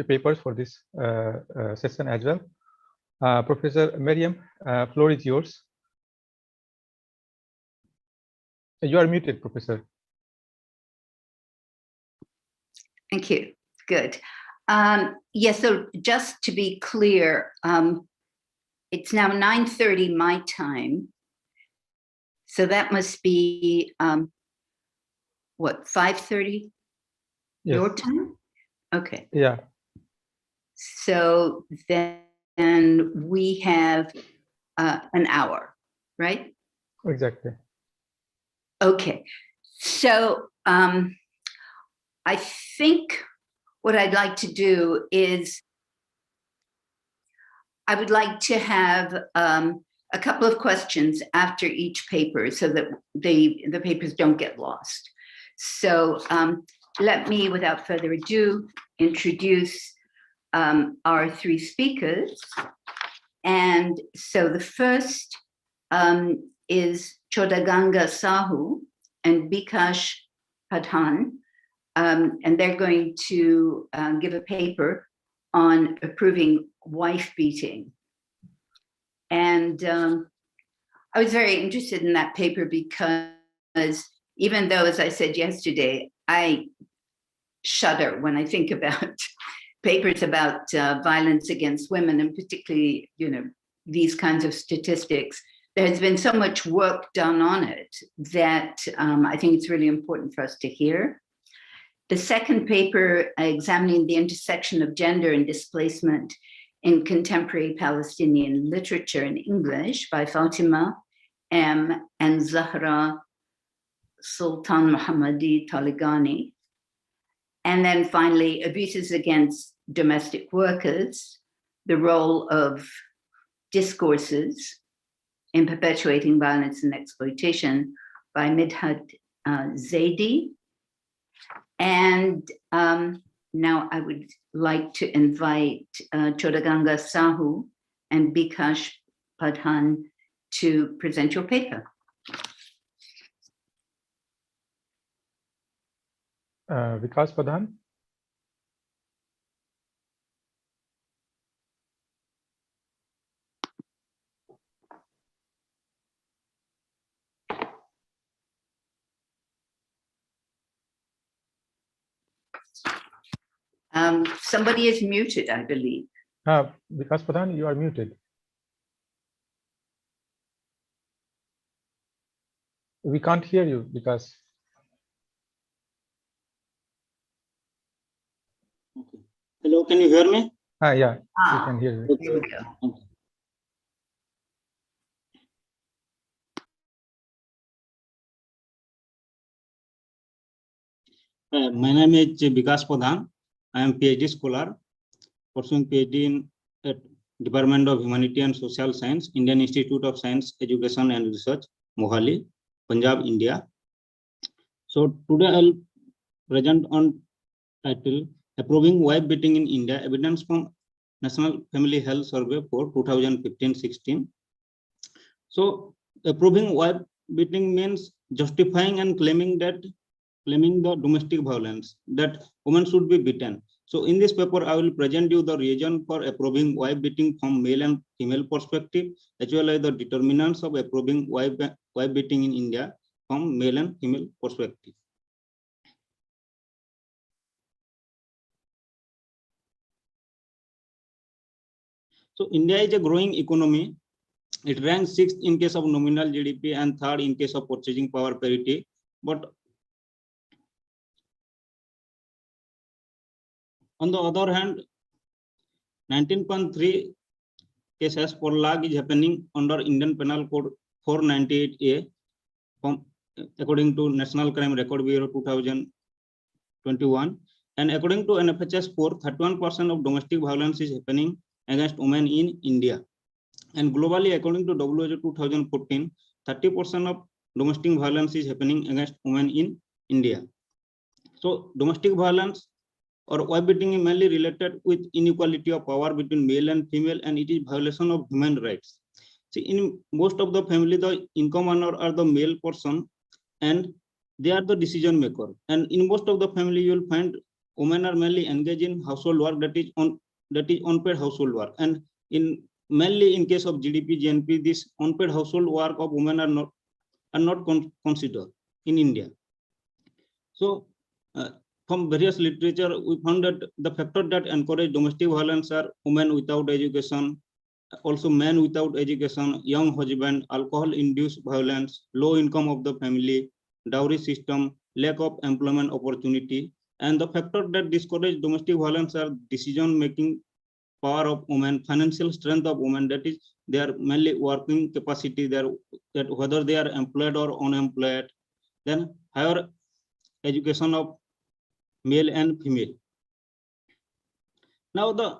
papers for this session as well. Professor Miriam, floor is yours. You are muted, Professor. Thank you. Good. Yes, so just to be clear, it's now 9:30 my time. So that must be, what, 5:30 your time? Okay. Yeah. So then we have an hour, right? Exactly. Okay. So I think what I'd like to do is I would like to have a couple of questions after each paper so that the papers don't get lost. So let me, without further ado, introduce our three speakers. And so the first is Chodaganga Sahu and Bikash Padhan, and they're going to give a paper on approving wife beating. And I was very interested in that paper because even though, as I said yesterday, I shudder when I think about papers about violence against women, and particularly, you know, these kinds of statistics, there has been so much work done on it that I think it's really important for us to hear. The second paper, examining the intersection of gender and displacement in contemporary Palestinian literature in English by Fatima M. and Zahra Sultan Mohammadi Taligani. And then finally, abuses against domestic workers, the role of discourses in perpetuating violence and exploitation by Midhat Zaidi. And now I would like to invite Chodaganga Sahu and Bikash Padhan to present your paper. Vikas Padhan. Somebody is muted, I believe. Vikas Padhan, you are muted. We can't hear you because. Okay. Hello, can you hear me? Yeah, we can hear you. Here we go. My name is Vikas Padhan. I am PhD scholar, pursuing PhD in Department of Humanity and Social Science, Indian Institute of Science, Education and Research, Mohali, Punjab, India. So today I'll present on title Approving Wife Beating in India, Evidence from National Family Health Survey for 2015-16. So approving wife beating means justifying and claiming the domestic violence, that women should be beaten. So in this paper, I will present you the reason for approving wife beating from male and female perspective, as well as the determinants of approving wife beating in India from male and female perspective. So India is a growing economy. It ranks 6th in case of nominal GDP and 3rd in case of purchasing power parity. But on the other hand, 19.3 cases per lakh is happening under Indian Penal Code 498A, according to National Crime Record Bureau 2021. And according to NFHS 4, 31% of domestic violence is happening against women in India. And globally, according to WHO 2014, 30% of domestic violence is happening against women in India. So domestic violence or wife beating is mainly related with inequality of power between male and female, and it is violation of human rights. See, in most of the family, the income earner are the male person, and they are the decision maker. And in most of the family, you will find women are mainly engaged in household work, that is unpaid household work. And mainly in case of GDP, GNP, this unpaid household work of women are not considered in India. So from various literature, we found that the factors that encourage domestic violence are women without education, also men without education, young husband, alcohol-induced violence, low income of the family, dowry system, lack of employment opportunity. And the factors that discourage domestic violence are decision-making power of women, financial strength of women, that is, their mainly working capacity, that whether they are employed or unemployed, then higher education of male and female. Now the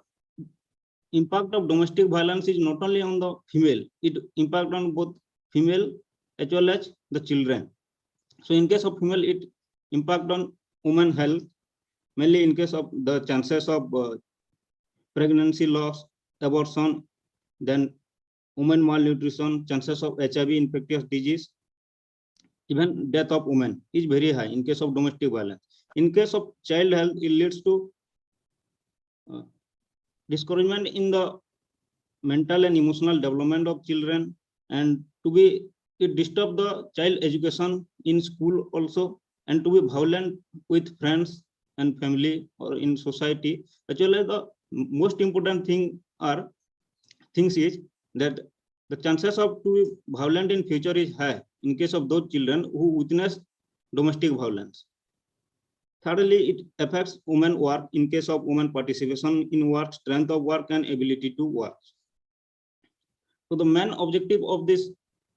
impact of domestic violence is not only on the female, it impact on both female as well as the children. So in case of female, it impact on women health, mainly in case of the chances of pregnancy loss, abortion, then women malnutrition, chances of HIV infectious disease, even death of women is very high in case of domestic violence. In case of child health, it leads to discouragement in the mental and emotional development of children, and it disturb the child education in school also, and to be violent with friends and family or in society. Actually, the most important things is that the chances of to be violent in future is high in case of those children who witness domestic violence. Thirdly, it affects women work in case of women participation in work, strength of work, and ability to work. So the main objective of this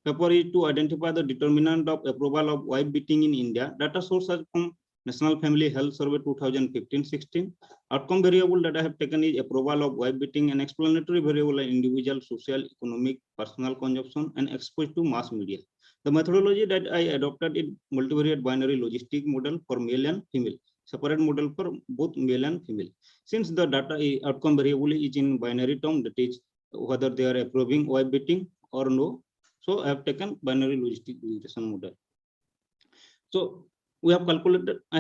paper is to identify the determinant of approval of wife beating in India. Data sources from National Family Health Survey 2015-16. Outcome variable that I have taken is approval of wife beating, and explanatory variable are individual, social, economic, personal consumption, and exposed to mass media. The methodology that I adopted is multivariate binary logistic model for male and female, separate model for both male and female. Since the data outcome variable is in binary term, that is whether they are approving wife beating or no. So I have taken binary logistic regression model. So I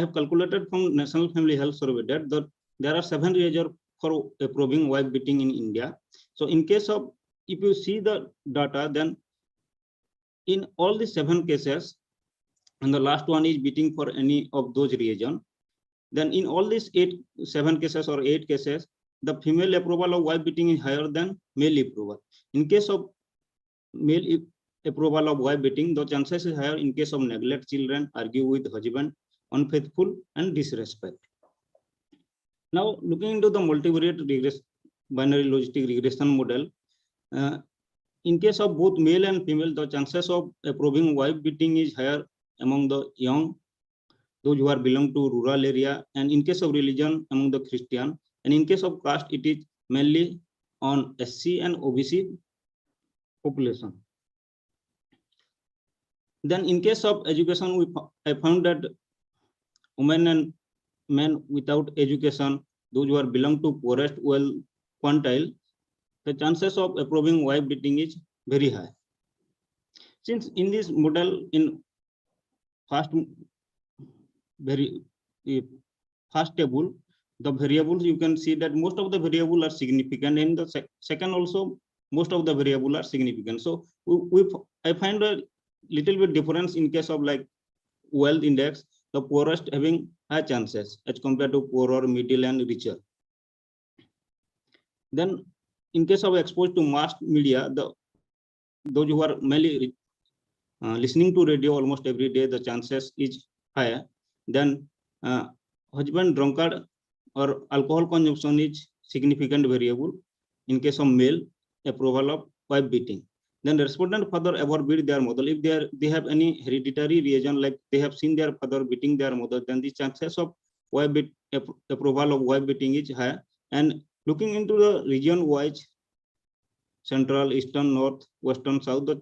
have calculated from National Family Health Survey that there are 7 reasons for approving wife beating in India. So in case of, if you see the data, then in all the 7 cases, and the last one is beating for any of those reasons, then in all these 7 cases or 8 cases, the female approval of wife beating is higher than male approval. In case of male approval of wife beating, the chances is higher in case of neglect children, argue with husband, unfaithful, and disrespect. Now, looking into the multivariate binary logistic regression model, in case of both male and female, the chances of approving wife beating is higher among the young, those who are belong to rural area, and in case of religion, among the Christian, and in case of caste, it is mainly on SC and OBC population. Then in case of education, I found that women and men without education, those who are belong to poorest well quantile, the chances of approving wife beating is very high. Since in this model, in first table, the variables, you can see that most of the variables are significant. In the second also, most of the variables are significant. So I find a little bit difference in case of like wealth index, the poorest having high chances as compared to poorer, middle, and richer. Then in case of exposed to mass media, those who are mainly listening to radio almost every day, the chances is higher. Then husband drunkard or alcohol consumption is significant variable in case of male approval of wife beating. Then respondent father ever beat their mother. If they have any hereditary reason, like they have seen their father beating their mother, then the chances of wife beat approval of wife beating is higher. And looking into the region wise, central, eastern, north, western, south, the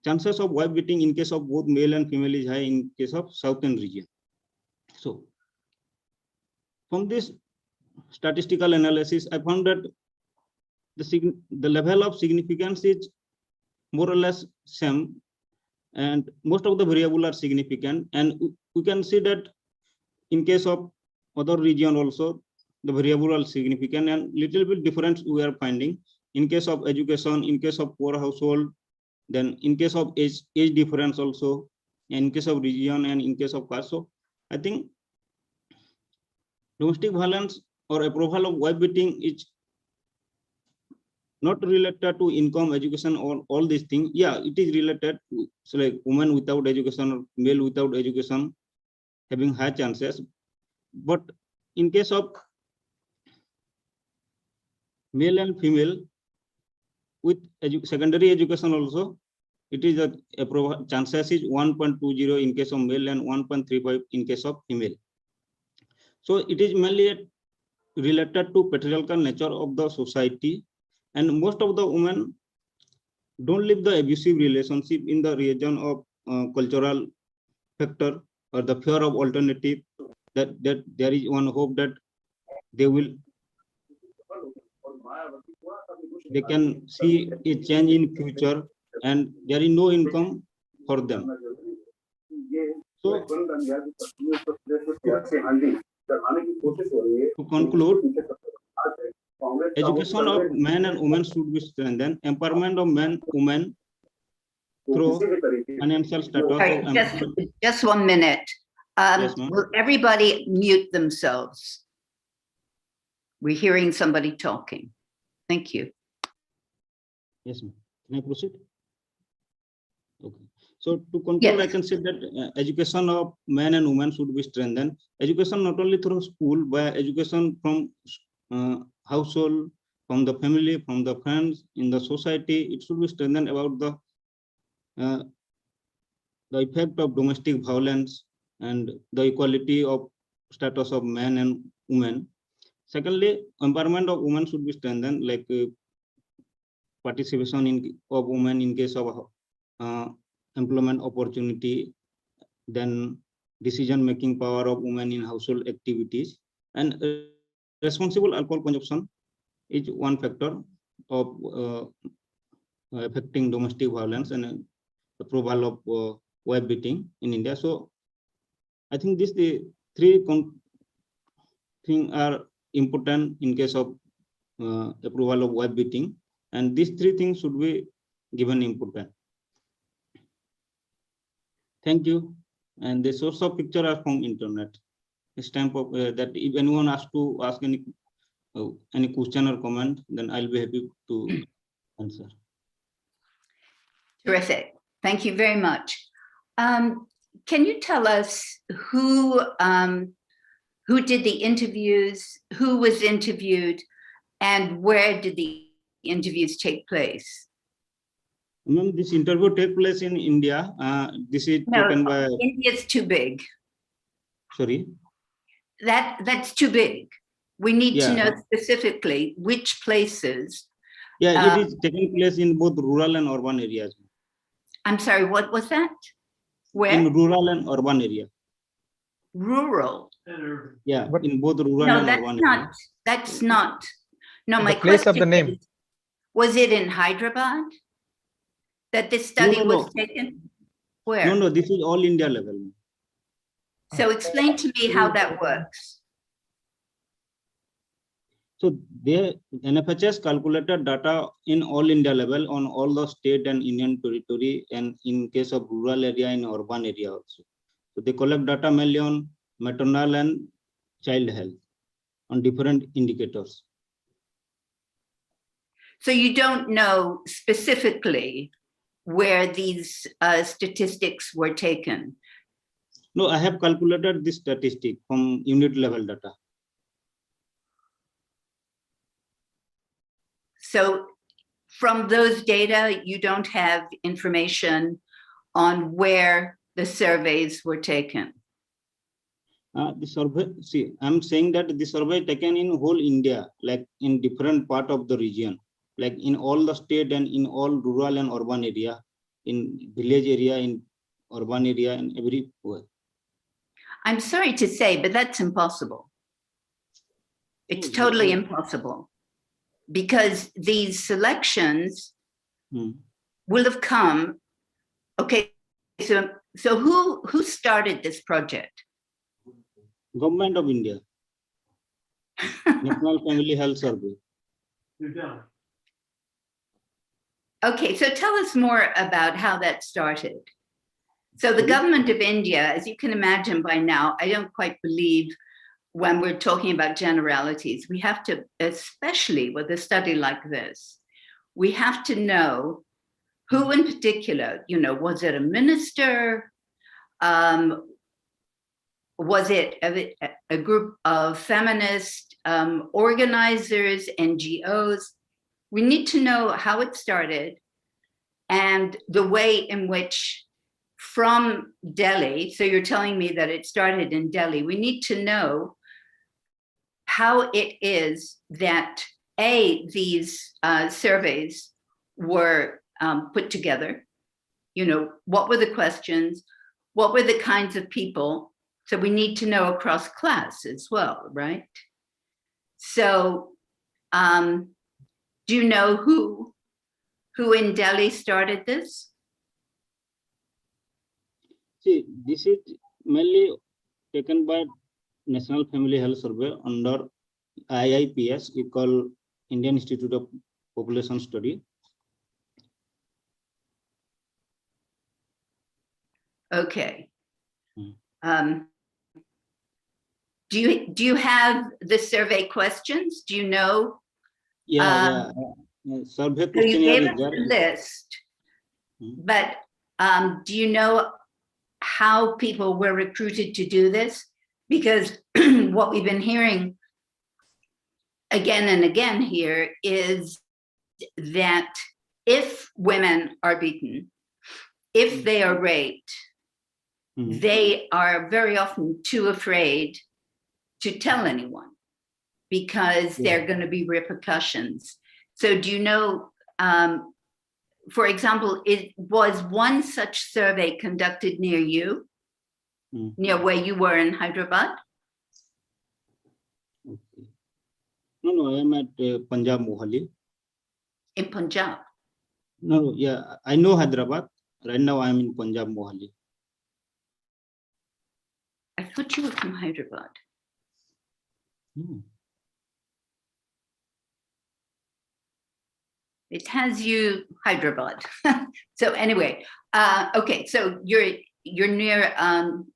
chances of wife beating in case of both male and female is high in case of southern region. So from this statistical analysis, I found that the level of significance is more or less same, and most of the variables are significant. And we can see that in case of other region also, the variable are significant and little bit difference we are finding. In case of education, in case of poor household, then in case of age difference also, in case of region and in case of caste. So I think domestic violence or approval of wife beating is not related to income, education, or all these things. Yeah, it is related to, so like women without education or male without education having high chances. But in case of male and female with secondary education also, it is a chances is 1.20 in case of male and 1.35 in case of female. So it is mainly related to patriarchal nature of the society, and most of the women don't live the abusive relationship in the region of cultural factor or the fear of alternative, that there is one hope that they can see a change in future and there is no income for them. So to conclude, education of men and women should be strengthened. Empowerment of men, women through financial status. Sorry, just 1 minute. Yes, will everybody mute themselves? We're hearing somebody talking. Thank you. Yes, ma'am. Can I proceed? Okay. So to conclude, Yes. I can say that education of men and women should be strengthened. Education not only through school, but education from household, from the family, from the friends, in the society. It should be strengthened about the effect of domestic violence and the equality of status of men and women. Secondly, empowerment of women should be strengthened, like participation of women in case of employment opportunity, then decision-making power of women in household activities, and responsible alcohol consumption is one factor of affecting domestic violence and approval of wife beating in India. So I think the three things are important in case of approval of wife beating, and these three things should be given importance. Thank you. And the source of picture are from internet. It's time for that if anyone has to ask any question or comment, then I'll be happy to answer. Terrific. Thank you very much. Can you tell us who did the interviews, who was interviewed, and where did the interviews take place? Ma'am, this interview take place in India. This is taken by. India's too big. Sorry. That's too big. We need to know specifically which places. Yeah, it is taking place in both rural and urban areas. I'm sorry, what was that? Where? In rural and urban area. Rural. Yeah, but in both rural and urban area. That's not. No, my place question of the name. Was it in Hyderabad that this study was taken? Where? No, this is all India level. So explain to me how that works. So NFHS calculated data in all India level on all the state and union territory, and in case of rural area, in urban area also. So they collect data mainly on maternal and child health on different indicators. So you don't know specifically where these statistics were taken? No, I have calculated this statistic from unit level data. So from those data, you don't have information on where the surveys were taken? The survey, see, I'm saying that the survey taken in whole India, like in different part of the region, like in all the state and in all rural and urban area, in village area, in urban area, and everywhere. I'm sorry to say, but that's impossible. It's totally impossible, because these selections will have come. Okay, so who started this project? Government of India. National Family Health Survey. Okay, so tell us more about how that started. So the government of India, as you can imagine by now, I don't quite believe when we're talking about generalities, we have to, especially with a study like this, we have to know who in particular, you know, was it a minister? Was it a group of feminist organizers, NGOs? We need to know how it started and the way in which from Delhi, so you're telling me that it started in Delhi, we need to know how it is that these surveys were put together, you know, what were the questions, what were the kinds of people, so we need to know across class as well, right? So do you know who in Delhi started this? See, this is mainly taken by National Family Health Survey under IIPS, we call Indian Institute of Population Study. Okay. Do you have the survey questions? Do you know? Yeah, survey So you questionnaire gave is us there. a list, but do you know how people were recruited to do this? Because what we've been hearing again and again here is that if women are beaten, if they are raped, they are very often too afraid to tell anyone because there are going to be repercussions. So do you know, for example, it was one such survey conducted near you, near where you were in Hyderabad? Okay. No, I am at Punjab, Mohali. In Punjab? No, yeah, I know Hyderabad. Right now I am in Punjab, Mohali. I thought you were from Hyderabad. It has you Hyderabad. So anyway, okay, so you're near,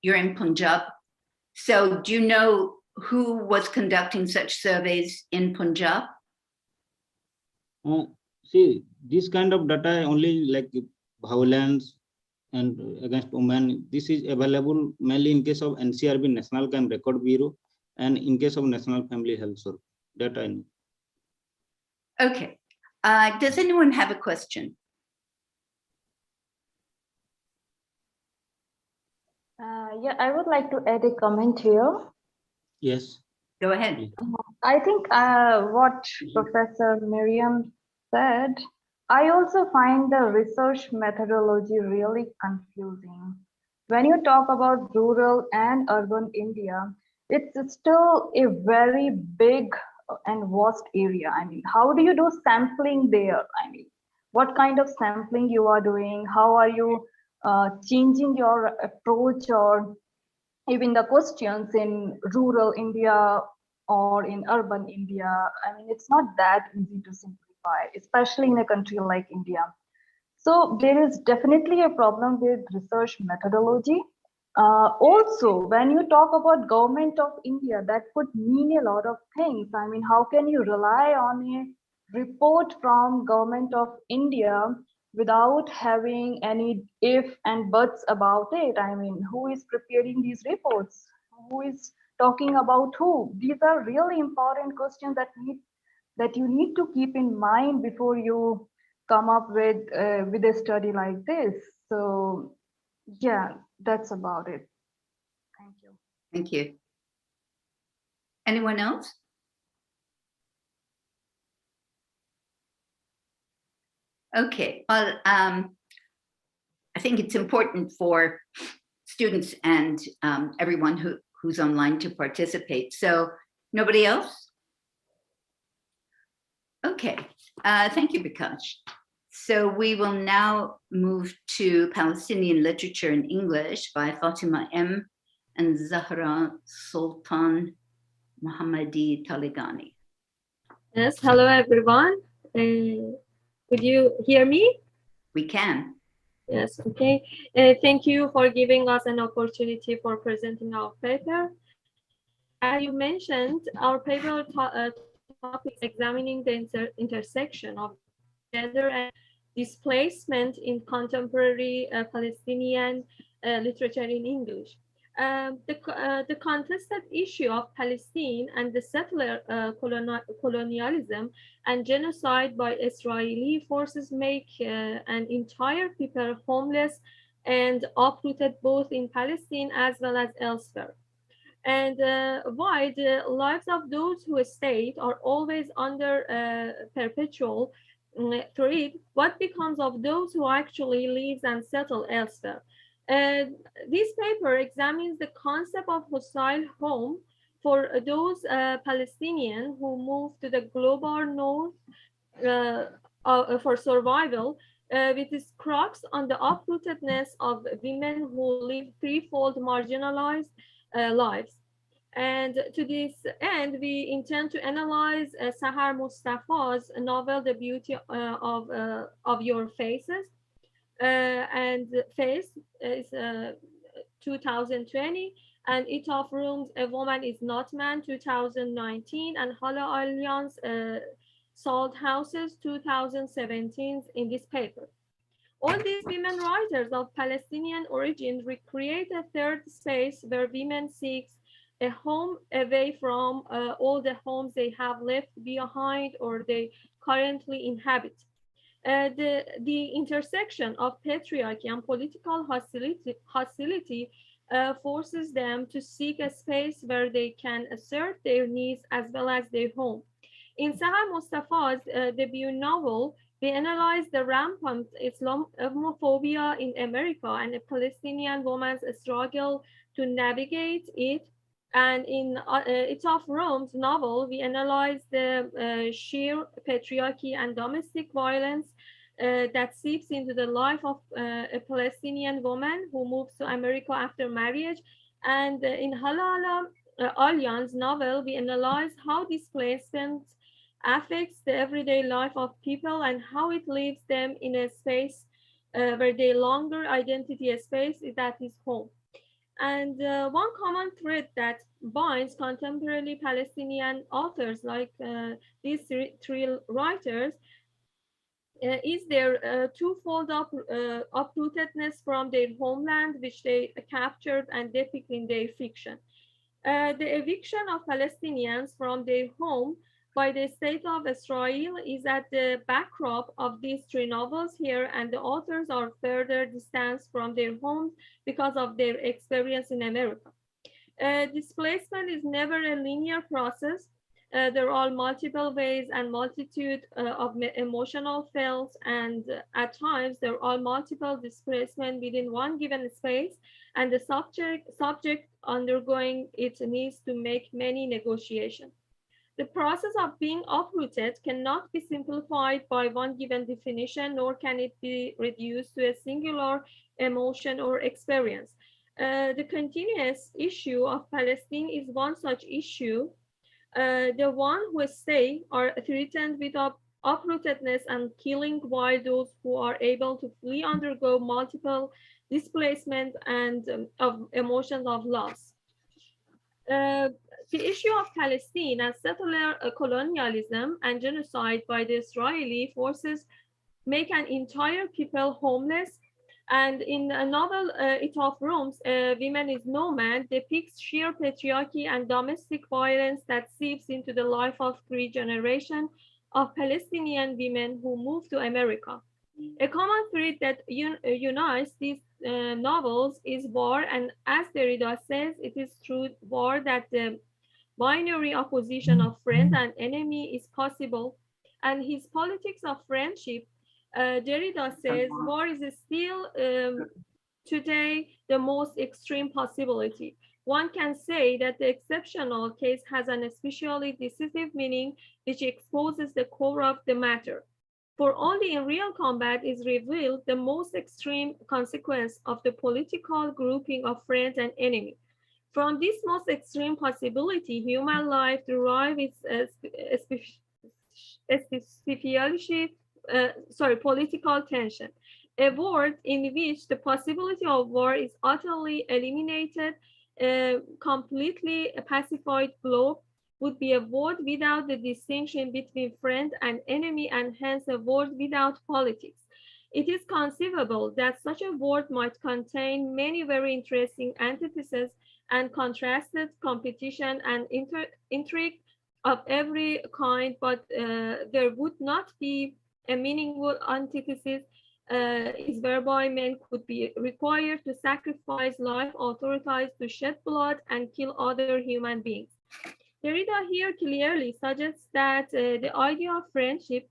you're in Punjab. So do you know who was conducting such surveys in Punjab? See, this kind of data only like violence and against women. This is available mainly in case of NCRB, National Crime Record Bureau, and in case of National Family Health Survey. That I know. Okay. Does anyone have a question? Yeah, I would like to add a comment here. Yes. Go ahead. I think what Professor Miriam said, I also find the research methodology really confusing. When you talk about rural and urban India, it's still a very big and vast area. I mean, how do you do sampling there? I mean, what kind of sampling you are doing? How are you changing your approach or even the questions in rural India or in urban India? I mean, it's not that easy to simplify, especially in a country like India. So there is definitely a problem with research methodology. Also, when you talk about government of India, that could mean a lot of things. I mean, how can you rely on a report from government of India without having any if and buts about it? I mean, who is preparing these reports? Who is talking about who? These are really important questions that you need to keep in mind before you come up with a study like this. So yeah, that's about it. Thank you. Thank you. Anyone else? Okay, well, I think it's important for students and everyone who's online to participate. So nobody else? Okay, thank you, Bikash. So we will now move to Palestinian Literature in English by Fatima M. and Zahra Sultan Mohammadi Taligani. Yes, hello everyone. Could you hear me? We can. Yes, okay. Thank you for giving us an opportunity for presenting our paper. As you mentioned, our paper topic is examining the intersection of gender and displacement in contemporary Palestinian literature in English. The contested issue of Palestine and the settler colonialism and genocide by Israeli forces make an entire people homeless and uprooted both in Palestine as well as elsewhere. And why the lives of those who stayed are always under perpetual threat, what becomes of those who actually live and settle elsewhere? This paper examines the concept of hostile home for those Palestinians who moved to the global north for survival, with its crux on the uprootedness of women who live threefold marginalized lives. And to this end, we intend to analyze Sahar Mustafa's novel, The Beauty of Your Faces. And Face is 2020, and Itof Rooms, A Woman Is Not Man, 2019, and Hala Alliance, Salt Houses, 2017 in this paper. All these women writers of Palestinian origin recreate a third space where women seek a home away from all the homes they have left behind or they currently inhabit. The intersection of patriarchy and political hostility forces them to seek a space where they can assert their needs as well as their home. In Sahar Mustafa's debut novel, we analyze the rampant Islamophobia in America and a Palestinian woman's struggle to navigate it. And in Itof Rome's novel, we analyze the sheer patriarchy and domestic violence that seeps into the life of a Palestinian woman who moves to America after marriage. And in Halala Allian's novel, we analyze how displacement affects the everyday life of people and how it leaves them in a space where their longer identity space is that is home. And one common thread that binds contemporary Palestinian authors like these three writers is their twofold uprootedness from their homeland, which they captured and depict in their fiction. The eviction of Palestinians from their home by the state of Israel is at the backdrop of these three novels here, and the authors are further distanced from their homes because of their experience in America. Displacement is never a linear process. There are multiple ways and multitude of emotional feels, and at times there are multiple displacement within one given space, and the subject undergoing it needs to make many negotiations. The process of being uprooted cannot be simplified by one given definition, nor can it be reduced to a singular emotion or experience. The continuous issue of Palestine is one such issue. The one who stay are threatened with uprootedness and killing, while those who are able to flee undergo multiple displacement and of emotions of loss. The issue of Palestine as settler colonialism and genocide by the Israeli forces make an entire people homeless. And in a novel, Itof Rooms, Women is No Man, depicts sheer patriarchy and domestic violence that seeps into the life of three generations of Palestinian women who moved to America. A common thread that unites these novels is war, and as Derrida says, it is through war that the binary opposition of friend and enemy is possible. And his politics of friendship, Derrida says, war is still today the most extreme possibility. One can say that the exceptional case has an especially decisive meaning, which exposes the core of the matter. For only in real combat is revealed the most extreme consequence of the political grouping of friends and enemy. From this most extreme possibility, human life derives its political tension, a world in which the possibility of war is utterly eliminated. A completely pacified globe would be a world without the distinction between friend and enemy, and hence a world without politics. It is conceivable that such a world might contain many very interesting antitheses and contrasted competition and intrigue of every kind, but there would not be a meaningful antithesis is whereby men could be required to sacrifice life, authorized to shed blood and kill other human beings. Derrida here clearly suggests that the idea of friendship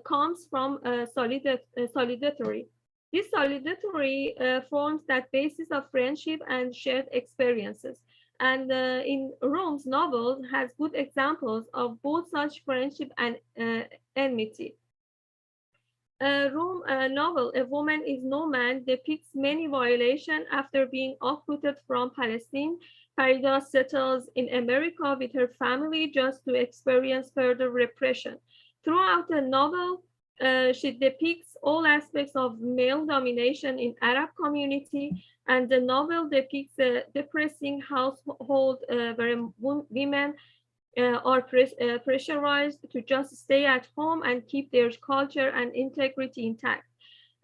comes from solidarity. This solidarity forms that basis of friendship and shared experiences. And in Rome's novel has good examples of both such friendship and enmity. Rome novel, A Woman is No Man, depicts many violations after being uprooted from Palestine. Farida settles in America with her family just to experience further repression. Throughout the novel, she depicts all aspects of male domination in Arab community, and the novel depicts a depressing household where women are pressurized to just stay at home and keep their culture and integrity intact.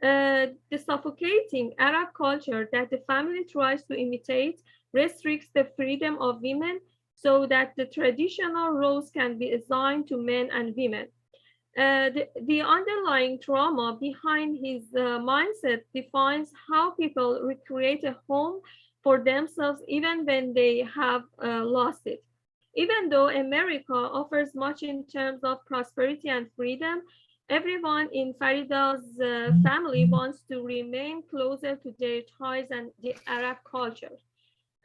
The suffocating Arab culture that the family tries to imitate restricts the freedom of women so that the traditional roles can be assigned to men and women. The underlying trauma behind his mindset defines how people recreate a home for themselves even when they have lost it. Even though America offers much in terms of prosperity and freedom, everyone in Farida's family wants to remain closer to their ties and the Arab culture.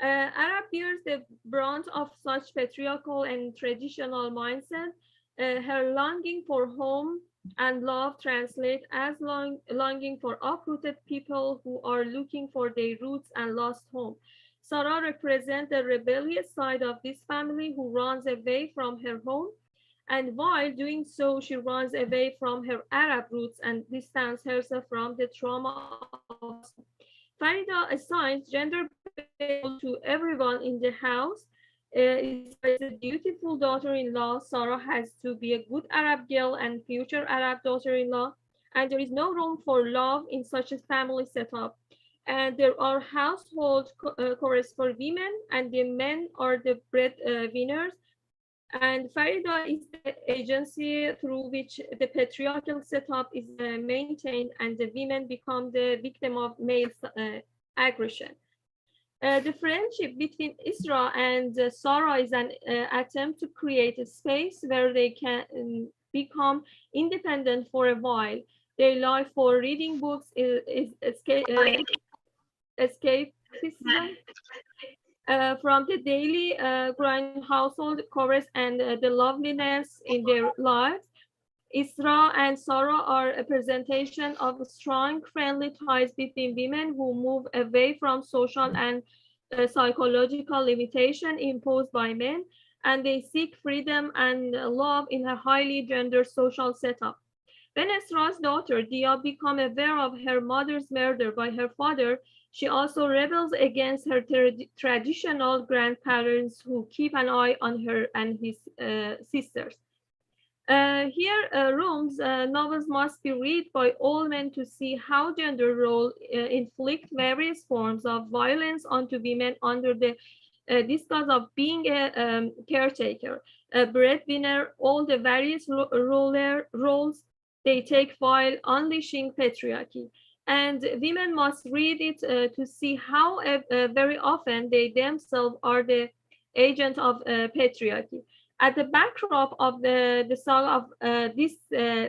Arab bears the brunt of such patriarchal and traditional mindset. Her longing for home and love translate as longing for uprooted people who are looking for their roots and lost home. Sarah represents the rebellious side of this family who runs away from her home, and while doing so, she runs away from her Arab roots and distances herself from the trauma of. Farida assigns gender to everyone in the house. Is a beautiful daughter-in-law. Sarah has to be a good Arab girl and future Arab daughter-in-law, and there is no room for love in such a family setup. And there are household chores for women, and the men are the breadwinners. And Farida is the agency through which the patriarchal setup is maintained, and the women become the victim of male aggression. The friendship between Isra and Sarah is an attempt to create a space where they can become independent for a while. Their life for reading books is escapism from the daily grind household chores and the loveliness in their lives. Isra and Sarah are a presentation of strong, friendly ties between women who move away from social and psychological limitation imposed by men, and they seek freedom and love in a highly gendered social setup. When Esra's daughter, Dia, becomes aware of her mother's murder by her father, she also rebels against her traditional grandparents who keep an eye on her and his sisters. Here, Rome's novels must be read by all men to see how gender role inflict various forms of violence onto women under the disguise of being a caretaker, a breadwinner, all the various roles they take while unleashing patriarchy. And women must read it to see how very often they themselves are the agent of patriarchy. At the backdrop of the saga of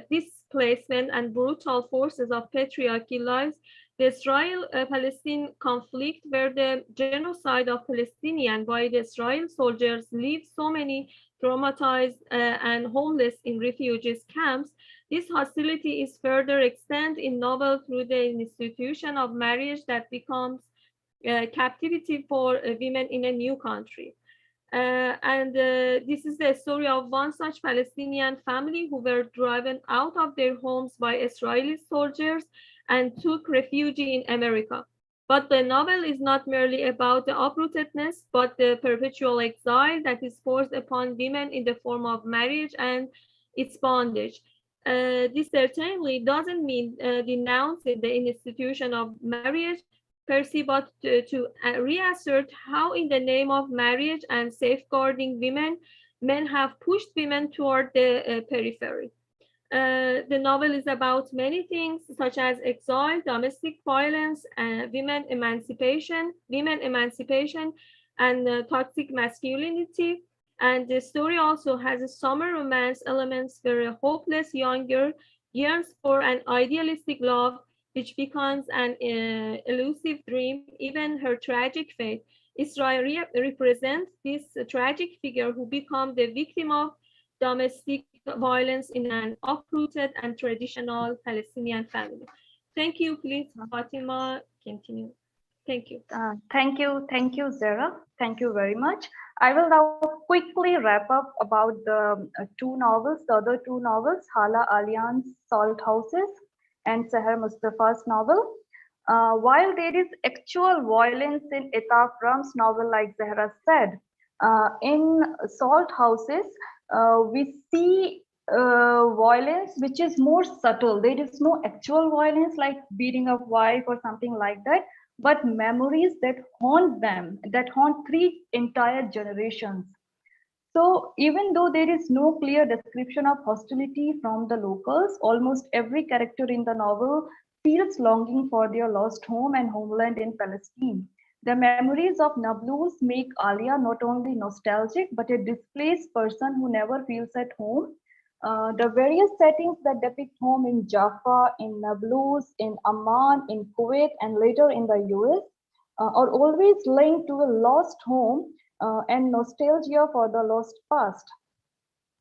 displacement and brutal forces of patriarchy lies the Israel-Palestine conflict, where the genocide of Palestinians by the Israeli soldiers leaves so many traumatized and homeless in refugees camps. This hostility is further extended in novel through the institution of marriage that becomes captivity for women in a new country. This is the story of one such Palestinian family who were driven out of their homes by Israeli soldiers and took refuge in America. But the novel is not merely about the uprootedness, but the perpetual exile that is forced upon women in the form of marriage and its bondage. This certainly doesn't mean denouncing the institution of marriage per se, but to reassert how in the name of marriage and safeguarding women, men have pushed women toward the periphery. The novel is about many things, such as exile, domestic violence, women emancipation, and toxic masculinity. And the story also has a summer romance elements where a hopeless young girl yearns for an idealistic love, which becomes an elusive dream, even her tragic fate. Israel represents this tragic figure who becomes the victim of domestic violence in an uprooted and traditional Palestinian family. Thank you. Please, Fatima, continue. Thank you. Thank you, Zara. Thank you very much. I will now quickly wrap up about the the other two novels, Hala Aliyan's Salt Houses and Seher Mustafa's novel. While there is actual violence in Etaf Ram's novel, like Zahra said, in Salt Houses, we see violence which is more subtle. There is no actual violence like beating a wife or something like that, but memories that haunt them, that haunt three entire generations. So even though there is no clear description of hostility from the locals, almost every character in the novel feels longing for their lost home and homeland in Palestine. The memories of Nablus make Alia not only nostalgic, but a displaced person who never feels at home. The various settings that depict home in Jaffa, in Nablus, in Amman, in Kuwait, and later in the US are always linked to a lost home and nostalgia for the lost past.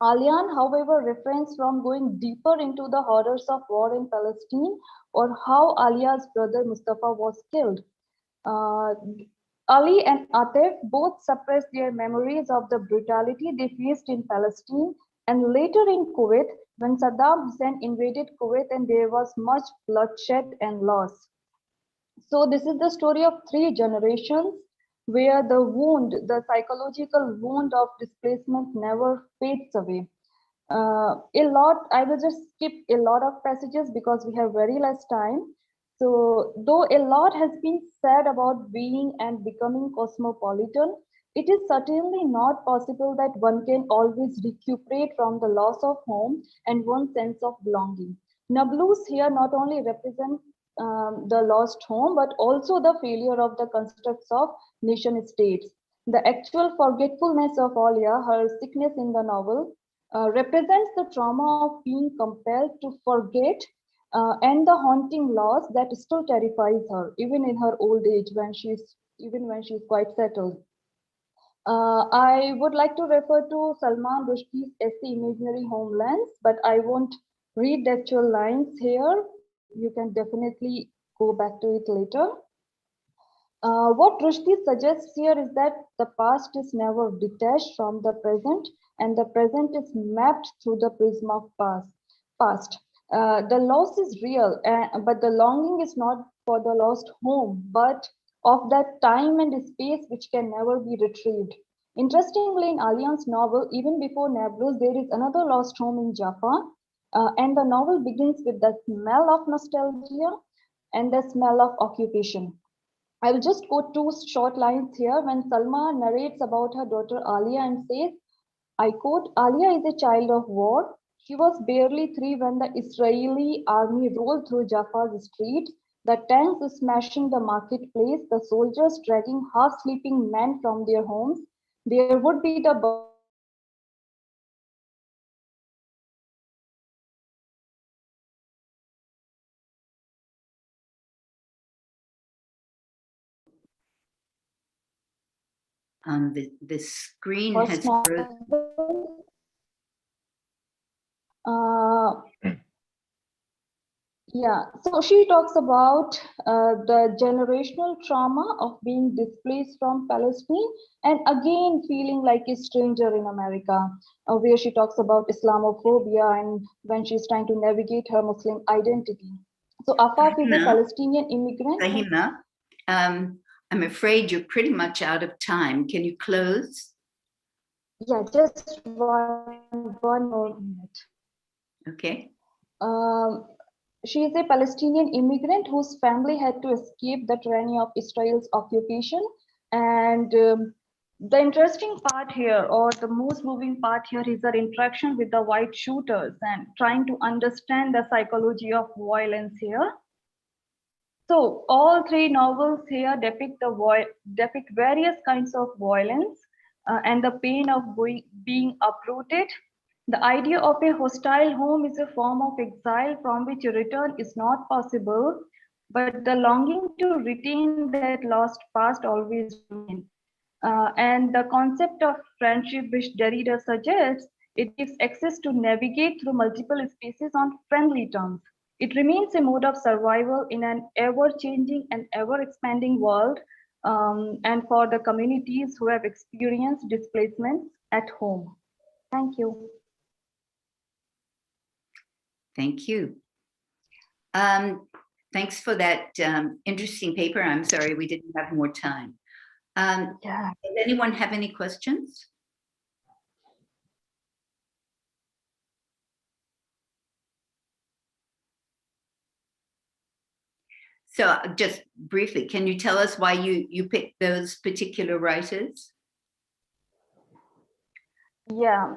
Aliyan, however, refrains from going deeper into the horrors of war in Palestine or how Alia's brother Mustafa was killed. Ali and Atif both suppressed their memories of the brutality they faced in Palestine and later in Kuwait when Saddam Hussein invaded Kuwait and there was much bloodshed and loss. So this is the story of three generations where the wound, the psychological wound of displacement never fades away. I will just skip a lot of passages because we have very less time. So though a lot has been said about being and becoming cosmopolitan, it is certainly not possible that one can always recuperate from the loss of home and one's sense of belonging. Nablus here not only represent the lost home, but also the failure of the constructs of nation states. The actual forgetfulness of Alia, her sickness in the novel, represents the trauma of being compelled to forget and the haunting loss that still terrifies her, even in her old age, when she's quite settled. I would like to refer to Salman Rushdie's essay Imaginary Homelands, but I won't read the actual lines here. You can definitely go back to it later. What Rushdie suggests here is that the past is never detached from the present, and the present is mapped through the prism of past. The loss is real, but the longing is not for the lost home, but of that time and space which can never be retrieved. Interestingly, in Aliyan's novel, even before Nablus, there is another lost home in Jaffa, and the novel begins with the smell of nostalgia and the smell of occupation. I will just quote two short lines here when Salma narrates about her daughter Alia and says, I quote, Alia is a child of war. She was barely 3 when the Israeli army rolled through Jaffa's streets, the tanks smashing the marketplace, the soldiers dragging half-sleeping men from their homes. There would be the the screen has Yeah, so she talks about the generational trauma of being displaced from Palestine and again feeling like a stranger in America, where she talks about Islamophobia and when she's trying to navigate her Muslim identity. So Afaf is a Palestinian immigrant. Fahima, I'm afraid you're pretty much out of time. Can you close? Yeah, just one more minute. Okay. She is a Palestinian immigrant whose family had to escape the tyranny of Israel's occupation. And the interesting part here, or the most moving part here, is her interaction with the white shooters and trying to understand the psychology of violence here. So all three novels here depict various kinds of violence and the pain of being uprooted. The idea of a hostile home is a form of exile from which a return is not possible, but the longing to retain that lost past always remains. And the concept of friendship, which Derrida suggests, it gives access to navigate through multiple spaces on friendly terms. It remains a mode of survival in an ever-changing and ever-expanding world, and for the communities who have experienced displacements at home. Thank you. Thank you. Thanks for that interesting paper. I'm sorry we didn't have more time. Does anyone have any questions? So just briefly, can you tell us why you picked those particular writers? Yeah,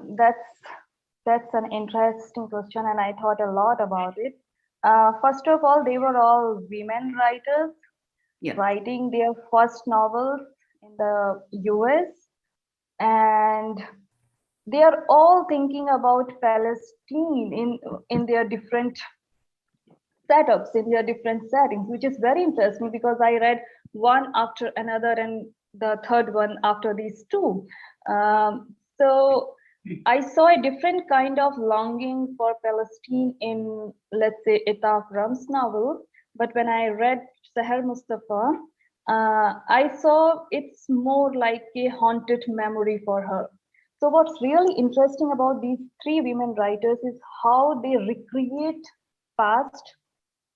that's an interesting question, and I thought a lot about it. First of all, they were all women writers writing their first novels in the US, and they are all thinking about Palestine in their different setups, in their different settings, which is very interesting because I read one after another and the third one after these two. So I saw a different kind of longing for Palestine in, let's say, Etaf Ram's novel. But when I read Seher Mustafa, I saw it's more like a haunted memory for her. So what's really interesting about these three women writers is how they recreate past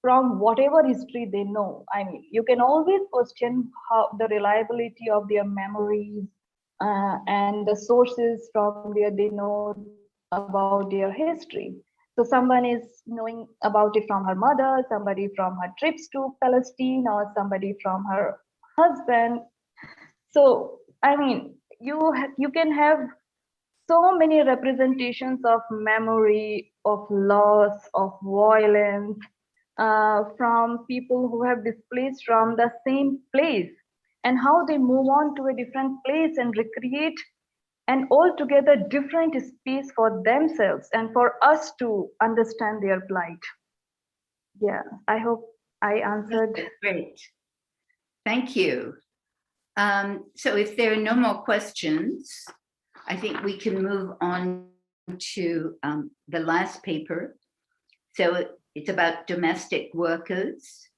from whatever history they know. I mean, you can always question how the reliability of their memories and the sources from where they know about their history. So someone is knowing about it from her mother, somebody from her trips to Palestine, or somebody from her husband. So, I mean, you can have so many representations of memory, of loss, of violence, from people who have displaced from the same place, and how they move on to a different place and recreate an altogether different space for themselves and for us to understand their plight. Yeah, I hope I answered. Great. Thank you. So if there are no more questions, I think we can move on to the last paper. So it's about domestic workers,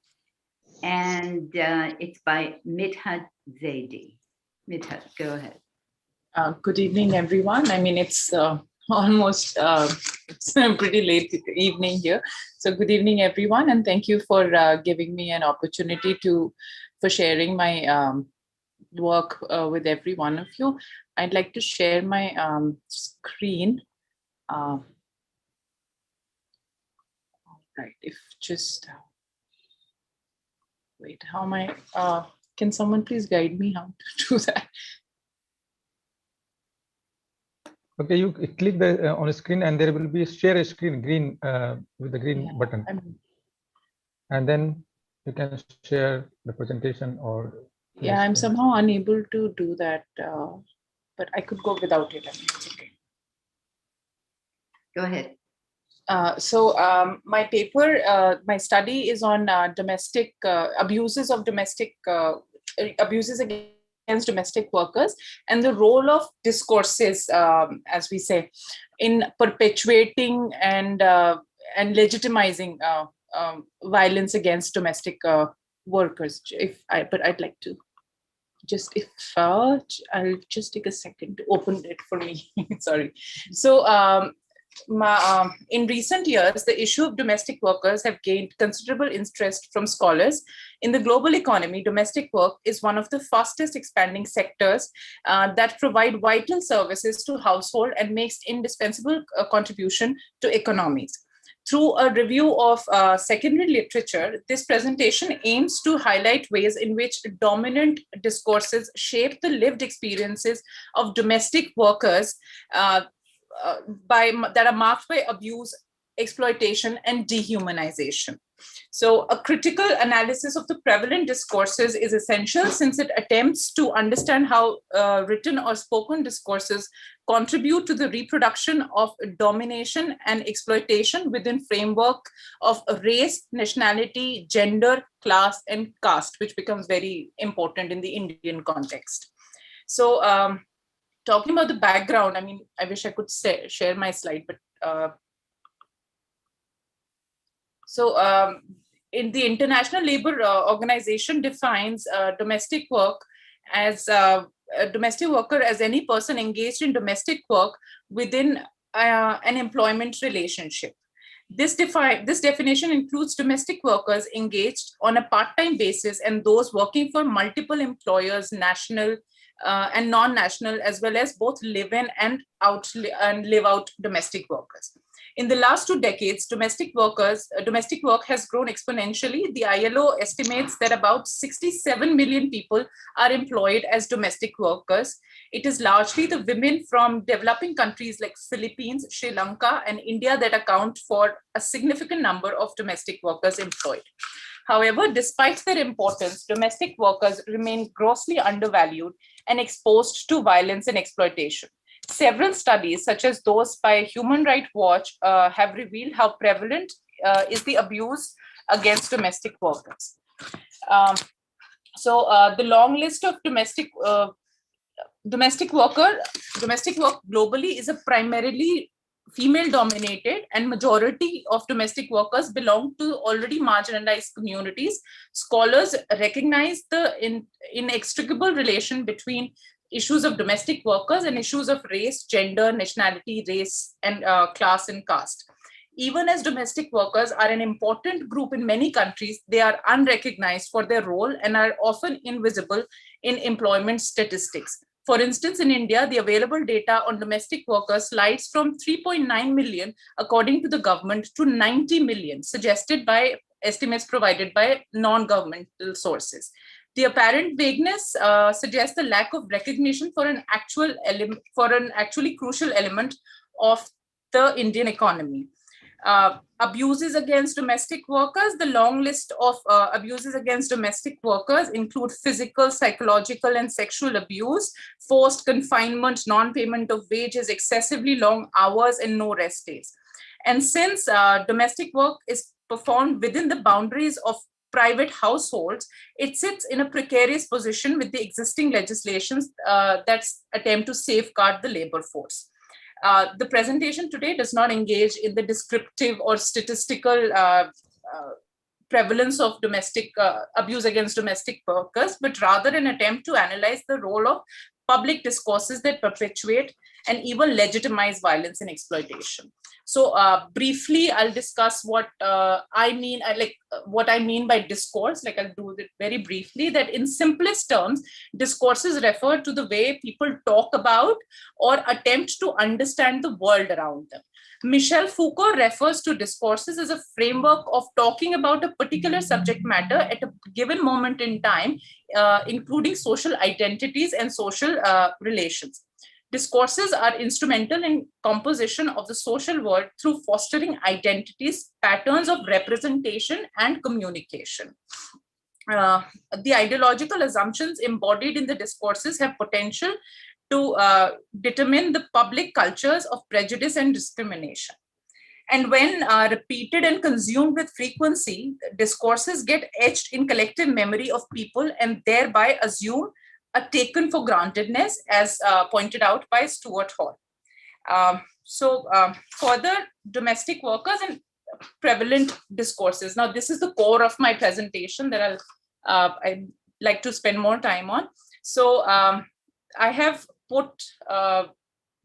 and it's by Midhat Zaidi. Midhat, go ahead. Good evening, everyone. I mean, it's almost it's a pretty late evening here. So good evening, everyone, and thank you for giving me an opportunity for sharing my work with every one of you. I'd like to share my screen. Right, if just wait, how am I? Can someone please guide me how to do that? Okay, you click on a screen and there will be share a screen green with the green button, and then you can share the presentation or. Yeah, I'm somehow unable to do that, but I could go without it. I mean, it's okay. Go ahead. So my paper, my study is on domestic abuses against domestic workers and the role of discourses, as we say, in perpetuating and legitimizing violence against domestic workers. But I'd like to just, I'll just take a second to open it for me. Sorry. So in recent years, the issue of domestic workers have gained considerable interest from scholars. In the global economy, domestic work is one of the fastest expanding sectors that provide vital services to household and makes indispensable contribution to economies. Through a review of secondary literature, this presentation aims to highlight ways in which dominant discourses shape the lived experiences of domestic workers that are marked by abuse, exploitation, and dehumanization. So a critical analysis of the prevalent discourses is essential, since it attempts to understand how written or spoken discourses contribute to the reproduction of domination and exploitation within framework of race, nationality, gender, class, and caste, which becomes very important in the Indian context. So talking about the background, I mean, I wish I could share my slide, but in the International Labour Organization defines domestic work as a domestic worker as any person engaged in domestic work within an employment relationship. This definition includes domestic workers engaged on a part-time basis and those working for multiple employers, national and non-national, as well as both live-in and live-out domestic workers. In the last 2 decades, domestic work has grown exponentially. The ILO estimates that about 67 million people are employed as domestic workers. It is largely the women from developing countries like Philippines, Sri Lanka, and India that account for a significant number of domestic workers employed. However, despite their importance, domestic workers remain grossly undervalued and exposed to violence and exploitation. Several studies, such as those by Human Rights Watch, have revealed how prevalent is the abuse against domestic workers. The long list of domestic work globally is a primarily female-dominated, and majority of domestic workers belong to already marginalized communities. Scholars recognize the inextricable relation between issues of domestic workers and issues of race, gender, nationality, race, and class and caste. Even as domestic workers are an important group in many countries, they are unrecognized for their role and are often invisible in employment statistics. For instance, in India, the available data on domestic workers slides from 3.9 million, according to the government, to 90 million, suggested by estimates provided by non-governmental sources. The apparent vagueness suggests the lack of recognition for an actually crucial element of the Indian economy. Abuses against domestic workers. The long list of abuses against domestic workers include physical, psychological, and sexual abuse, forced confinement, non-payment of wages, excessively long hours, and no rest days. And since domestic work is performed within the boundaries of private households, it sits in a precarious position with the existing legislations that attempt to safeguard the labor force. The presentation today does not engage in the descriptive or statistical prevalence of domestic abuse against domestic workers, but rather an attempt to analyze the role of public discourses that perpetuate and even legitimize violence and exploitation. So briefly, I'll discuss what I mean by discourse. Like, I'll do it very briefly, that in simplest terms, discourses refer to the way people talk about or attempt to understand the world around them. Michel Foucault refers to discourses as a framework of talking about a particular subject matter at a given moment in time, including social identities and social relations. Discourses are instrumental in composition of the social world through fostering identities, patterns of representation, and communication. The ideological assumptions embodied in the discourses have potential to determine the public cultures of prejudice and discrimination. And when repeated and consumed with frequency, discourses get etched in collective memory of people and thereby assume a taken for grantedness, as pointed out by Stuart Hall. Further, domestic workers and prevalent discourses. Now, this is the core of my presentation that I'd like to spend more time on. So I have put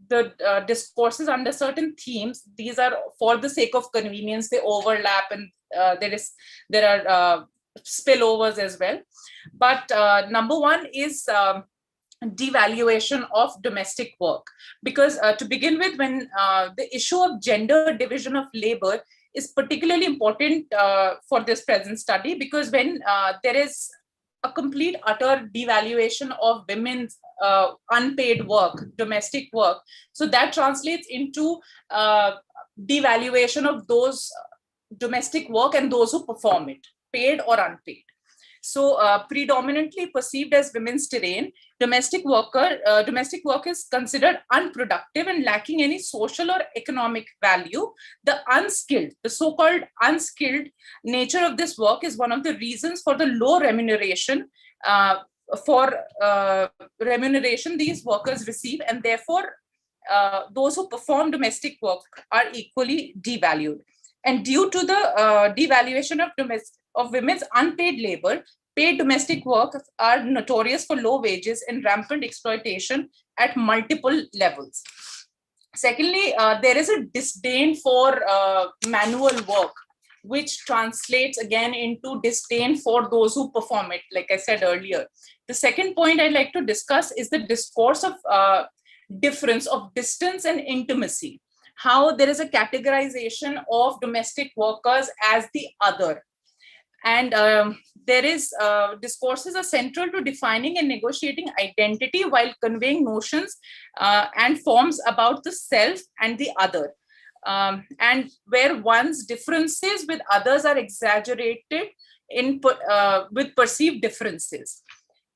the discourses under certain themes. These are for the sake of convenience, they overlap, and there are spillovers as well. But number one is devaluation of domestic work, because to begin with, when the issue of gender division of labor is particularly important for this present study, because when there is a complete utter devaluation of women's unpaid work, domestic work, so that translates into devaluation of those domestic work and those who perform it, paid or unpaid. So predominantly perceived as women's terrain, domestic work is considered unproductive and lacking any social or economic value. The unskilled, the so-called unskilled nature of this work is one of the reasons for the low remuneration these workers receive, and therefore those who perform domestic work are equally devalued. And due to the devaluation of women's unpaid labor, paid domestic work are notorious for low wages and rampant exploitation at multiple levels. Secondly, there is a disdain for manual work, which translates again into disdain for those who perform it, like I said earlier. The second point I'd like to discuss is the discourse of difference, of distance and intimacy. How there is a categorization of domestic workers as the other. And there is discourses are central to defining and negotiating identity while conveying notions and forms about the self and the other. And where one's differences with others are exaggerated with perceived differences.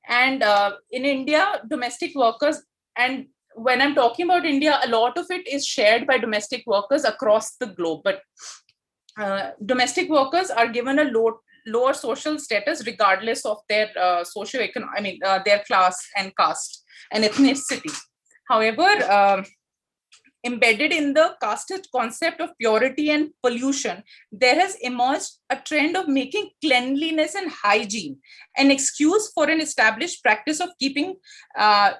And in India, domestic workers, and when I'm talking about India, a lot of it is shared by domestic workers across the globe, but domestic workers are given a lower social status regardless of their their class and caste and ethnicity. However, embedded in the caste concept of purity and pollution, there has emerged a trend of making cleanliness and hygiene an excuse for an established practice of keeping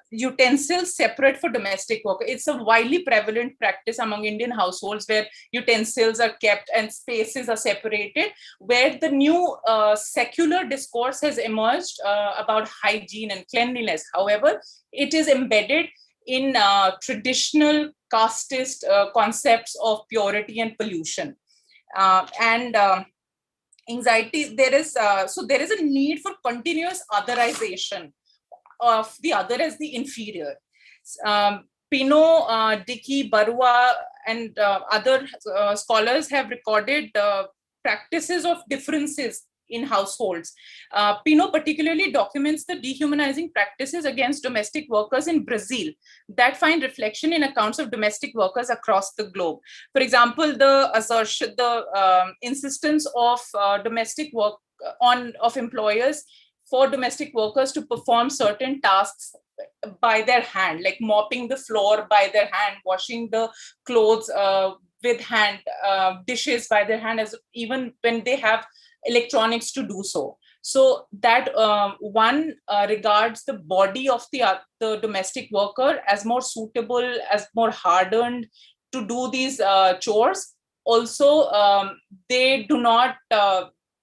utensils separate for domestic work. It's a widely prevalent practice among Indian households where utensils are kept and spaces are separated, where the new secular discourse has emerged about hygiene and cleanliness. However, it is embedded in traditional casteist concepts of purity and pollution. And anxiety, there is a need for continuous otherization of the other as the inferior. Pinot, Dickey, Barua, and other scholars have recorded practices of differences in households. Pinot particularly documents the dehumanizing practices against domestic workers in Brazil that find reflection in accounts of domestic workers across the globe. For example, the assertion, the insistence of domestic work of employers for domestic workers to perform certain tasks by their hand, like mopping the floor by their hand, washing the clothes with hand, dishes by their hand, as even when they have electronics to do so. So that one regards the body of the domestic worker as more suitable, as more hardened to do these chores. Also, they do not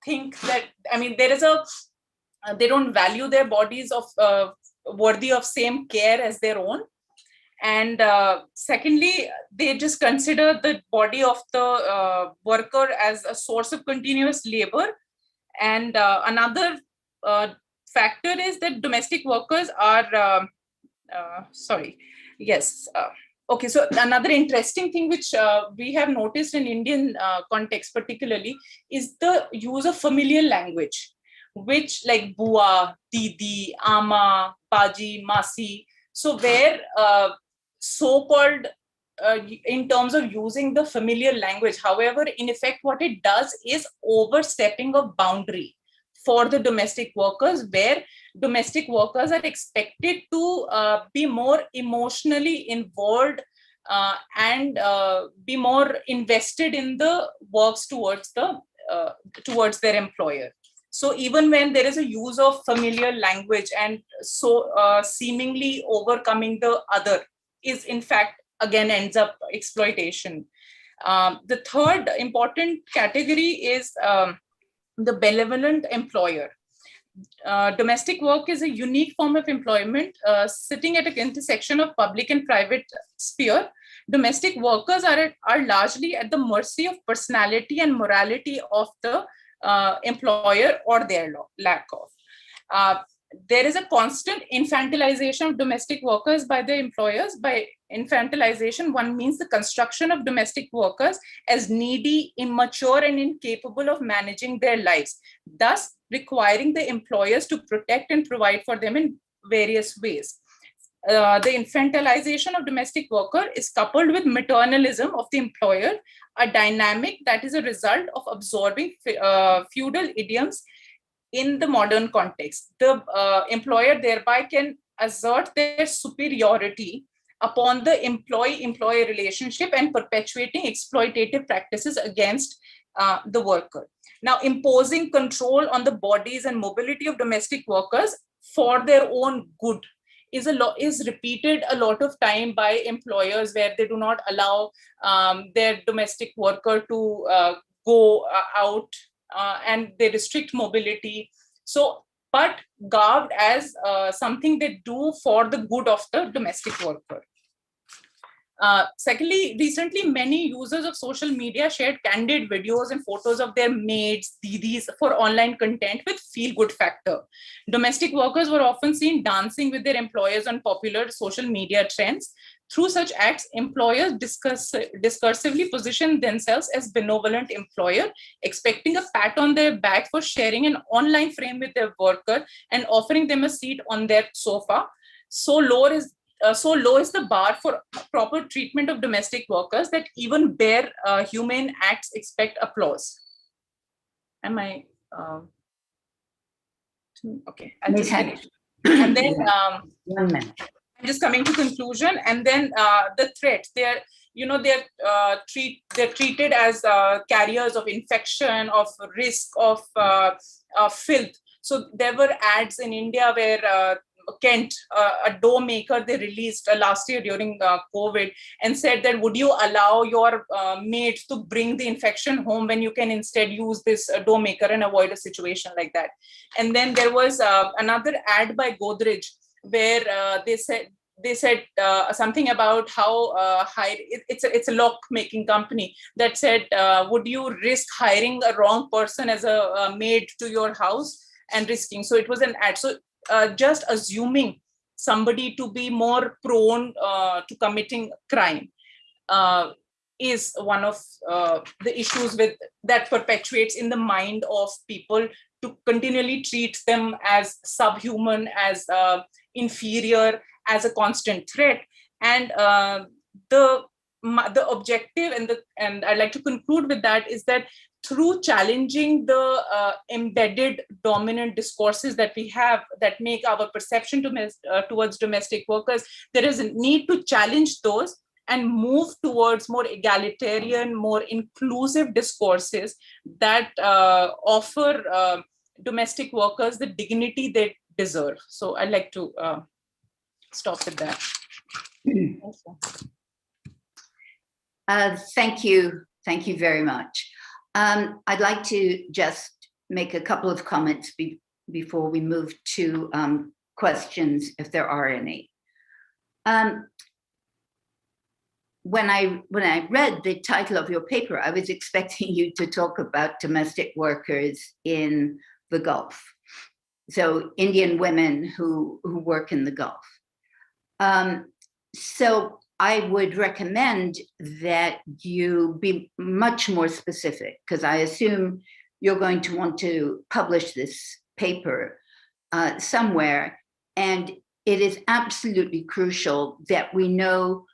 think that, there is they don't value their bodies of worthy of same care as their own. And secondly, they just consider the body of the worker as a source of continuous labor. And another factor is that domestic workers are, okay, so another interesting thing which we have noticed in Indian context particularly is the use of familiar language, which like bua, didi, ama, baji, masi. So where so-called in terms of using the familiar language. However, in effect, what it does is overstepping of boundary for the domestic workers, where domestic workers are expected to be more emotionally involved and be more invested in the works towards their employer. So even when there is a use of familiar language and so seemingly overcoming the other is in fact again ends up exploitation. The third important category is the benevolent employer. Domestic work is a unique form of employment sitting at an intersection of public and private sphere. Domestic workers are largely at the mercy of personality and morality of the employer or their lack of. There is a constant infantilization of domestic workers by the employers. By infantilization, one means the construction of domestic workers as needy, immature, and incapable of managing their lives, thus requiring the employers to protect and provide for them in various ways. The infantilization of domestic worker is coupled with maternalism of the employer, a dynamic that is a result of absorbing feudal idioms in the modern context. The employer thereby can assert their superiority upon the employee-employee relationship and perpetuating exploitative practices against the worker. Now, imposing control on the bodies and mobility of domestic workers for their own good is repeated a lot of time by employers, where they do not allow their domestic worker to go out and they restrict mobility. So, but garbed as something they do for the good of the domestic worker. Secondly, recently, many users of social media shared candid videos and photos of their maids, didis for online content with feel-good factor. Domestic workers were often seen dancing with their employers on popular social media trends. Through such acts, employers discursively position themselves as benevolent employer, expecting a pat on their back for sharing an online frame with their worker and offering them a seat on their sofa. So low is the bar for proper treatment of domestic workers that even bare humane acts expect applause. Am I? Okay, I'll just finish. And then 1 minute. I'm just coming to conclusion. And then the threats. They're treated as carriers of infection, of risk, of filth. So there were ads in India where Kent, a dough maker, they released last year during COVID and said that, would you allow your maid to bring the infection home when you can instead use this dough maker and avoid a situation like that? And then there was another ad by Godrej where they said something about how it's a lock making company that said, would you risk hiring a wrong person as a maid to your house and risking? So it was an ad. So just assuming somebody to be more prone to committing crime is one of the issues that perpetuates in the mind of people, to continually treat them as subhuman, as inferior, as a constant threat. And the objective, and I'd like to conclude with that, is that through challenging the embedded dominant discourses that we have that make our perception towards domestic workers, there is a need to challenge those and move towards more egalitarian, more inclusive discourses that offer domestic workers the dignity they deserve. So I'd like to stop with that. Thank you. Thank you very much. I'd like to just make a couple of comments before we move to questions, if there are any. When I read the title of your paper, I was expecting you to talk about domestic workers in the Gulf. So Indian women who work in the Gulf. So I would recommend that you be much more specific, because I assume you're going to want to publish this paper somewhere. And it is absolutely crucial that we know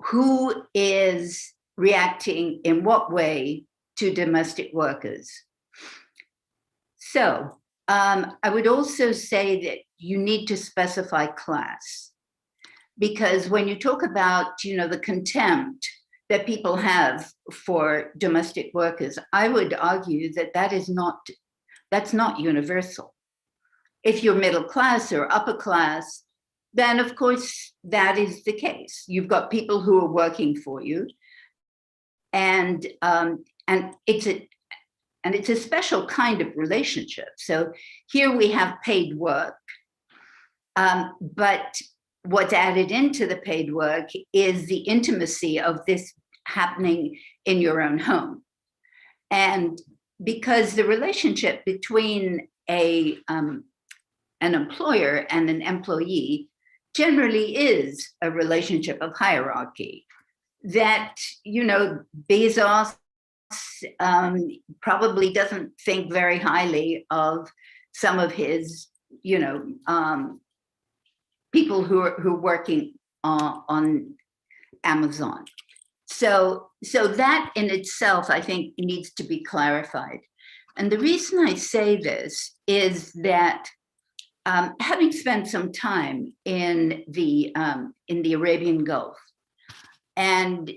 who is reacting in what way to domestic workers. So I would also say that you need to specify class, because when you talk about, the contempt that people have for domestic workers, I would argue that that's not universal. If you're middle class or upper class, then of course that is the case. You've got people who are working for you, and it's a special kind of relationship. So here we have paid work, but what's added into the paid work is the intimacy of this happening in your own home. And because the relationship between an employer and an employee generally is a relationship of hierarchy that, Bezos probably doesn't think very highly of some of his, people who are working on Amazon. So that in itself, I think, needs to be clarified. And the reason I say this is that having spent some time in the Arabian Gulf, and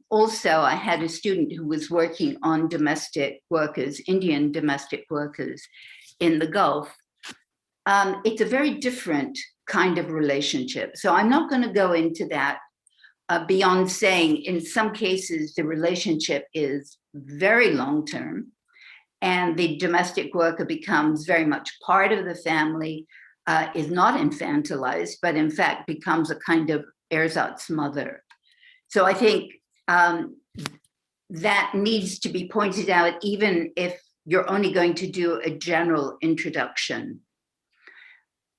also I had a student who was working on domestic workers, Indian domestic workers in the Gulf. It's a very different kind of relationship. So I'm not going to go into that beyond saying in some cases the relationship is very long-term, and the domestic worker becomes very much part of the family, is not infantilized, but in fact becomes a kind of ersatz mother. So I think that needs to be pointed out, even if you're only going to do a general introduction.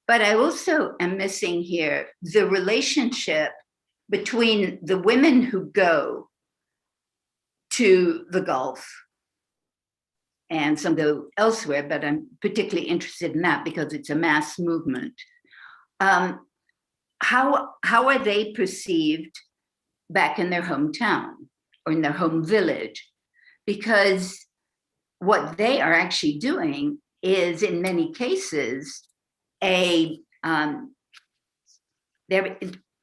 But I also am missing here the relationship between the women who go to the Gulf, and some go elsewhere, but I'm particularly interested in that because it's a mass movement. How are they perceived back in their hometown or in their home village? Because what they are actually doing is, in many cases, they're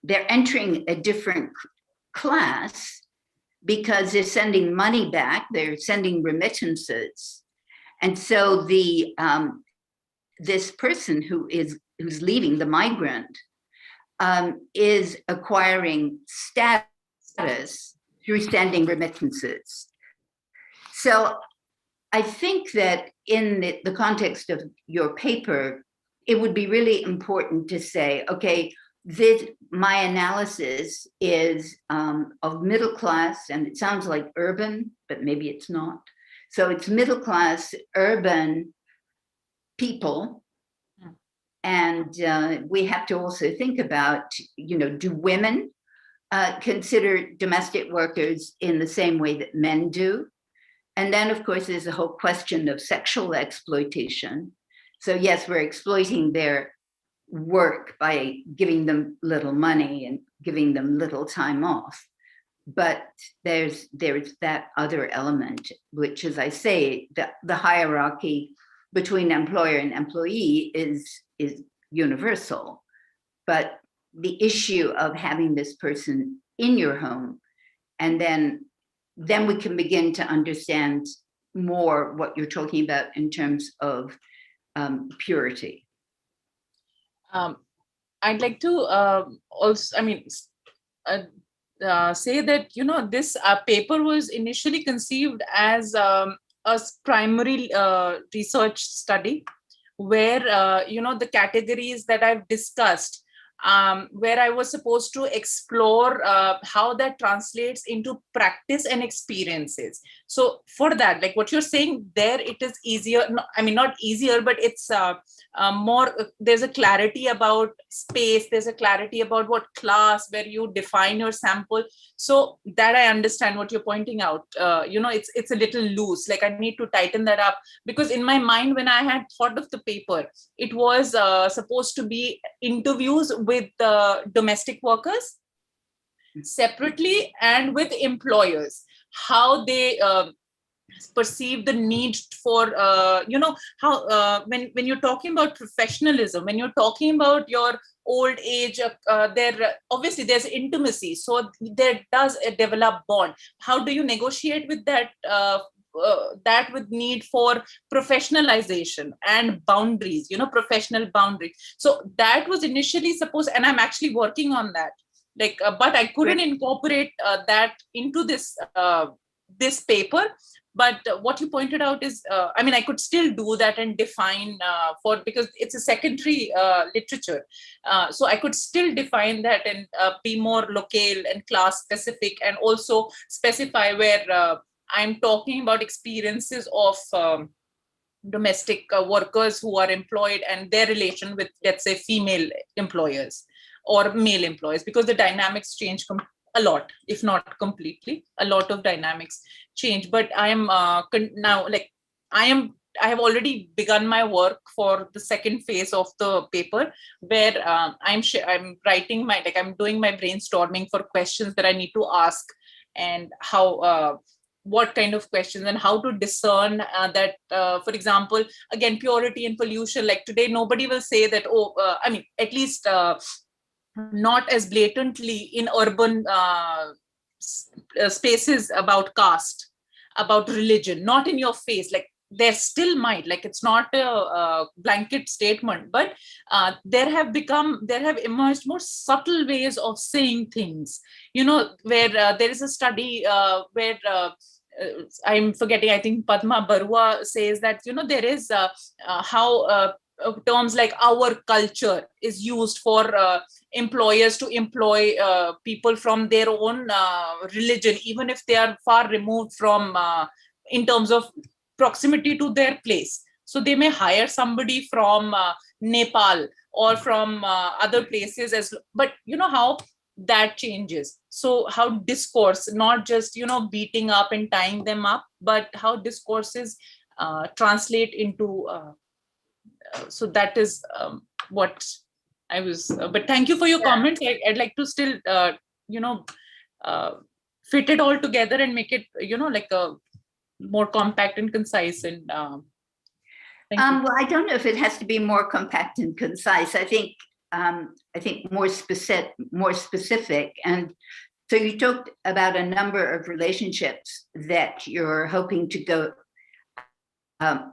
entering a different class because they're sending money back, they're sending remittances. And so this person who's leaving, the migrant, is acquiring status through sending remittances. So I think that in the context of your paper, it would be really important to say, okay, my analysis is of middle class, and it sounds like urban, but maybe it's not. So it's middle class, urban people. And we have to also think about, do women consider domestic workers in the same way that men do? And then, of course, there's a whole question of sexual exploitation. So yes, we're exploiting their work by giving them little money and giving them little time off. But there's that other element, which, as I say, the hierarchy between employer and employee is universal. But the issue of having this person in your home, and then we can begin to understand more what you're talking about in terms of purity. I'd like to also, say that, this paper was initially conceived as a primary research study where, the categories that I've discussed, where I was supposed to explore how that translates into practice and experiences. So for that, like what you're saying there, it is easier. No, not easier, but it's more, there's a clarity about space. There's a clarity about what class, where you define your sample. So that I understand what you're pointing out. It's a little loose. Like I need to tighten that up, because in my mind, when I had thought of the paper, it was supposed to be interviews with domestic workers separately and with employers, how they perceive the need for, how when you're talking about professionalism, when you're talking about your old age, there obviously there's intimacy, so there does develop bond. How do you negotiate with that? That with need for professionalization and boundaries, professional boundaries. So that was initially supposed, and I'm actually working on that. But I couldn't incorporate that into this this paper. But what you pointed out is, I could still do that and define because it's a secondary literature. So I could still define that and be more locale and class specific, and also specify where I'm talking about experiences of domestic workers who are employed and their relation with, let's say, female employers or male employers, because the dynamics change a lot, if not completely. A lot of dynamics change. But I am now, I have already begun my work for the second phase of the paper, where I'm writing I'm doing my brainstorming for questions that I need to ask, and how what kind of questions, and how to discern that, for example, again, purity and pollution. Like today, nobody will say that, at least not as blatantly in urban spaces, about caste, about religion, not in your face. Like there still might, it's not a blanket statement, but there have emerged more subtle ways of saying things, where there is a study where I'm forgetting, I think Padma Barua says that, there is how terms like our culture is used for employers to employ people from their own religion, even if they are far removed from, in terms of proximity to their place. So they may hire somebody from Nepal or from other places, but how that changes. So how discourse, not just, beating up and tying them up, but how discourses translate into, so that is what I was, but thank you for your comments. I'd like to still, fit it all together and make it, a more compact and concise. And thank you. Well, I don't know if it has to be more compact and concise. I think more specific. And so you talked about a number of relationships that you're hoping to go